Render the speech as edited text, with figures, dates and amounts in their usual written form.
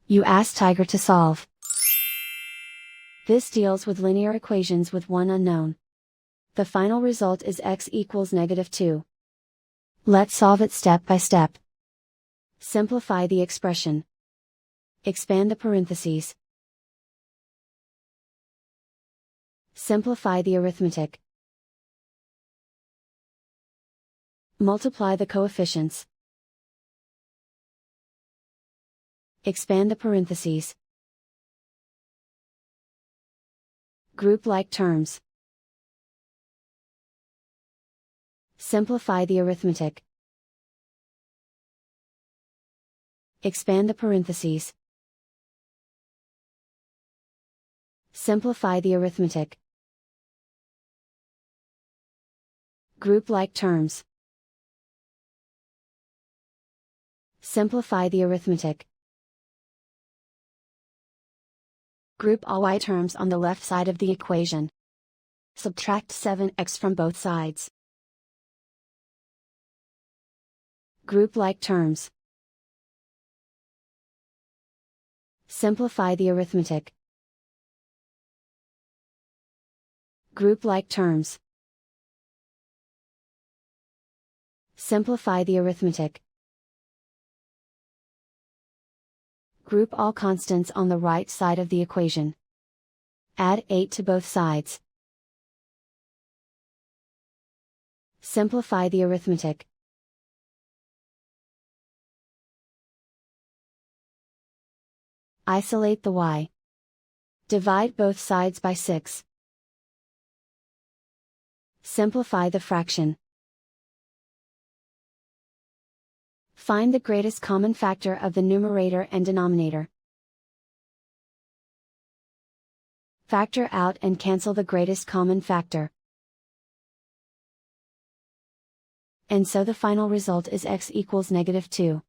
You ask Tiger to solve. This deals with linear equations with one unknown. The final result is x equals -2. Let's solve it step by step. Simplify the expression. Expand the parentheses. Simplify the arithmetic. Multiply the coefficients. Expand the parentheses. Group like terms. Simplify the arithmetic. Expand the parentheses. Simplify the arithmetic. Group like terms. Simplify the arithmetic. Group all y terms on the left side of the equation. Subtract 7x from both sides. Group like terms. Simplify the arithmetic. Group like terms. Simplify the arithmetic. Group all constants on the right side of the equation. Add 8 to both sides. Simplify the arithmetic. Isolate the y. Divide both sides by 6. Simplify the fraction. Find the greatest common factor of the numerator and denominator. Factor out and cancel the greatest common factor. And so the final result is x equals -2.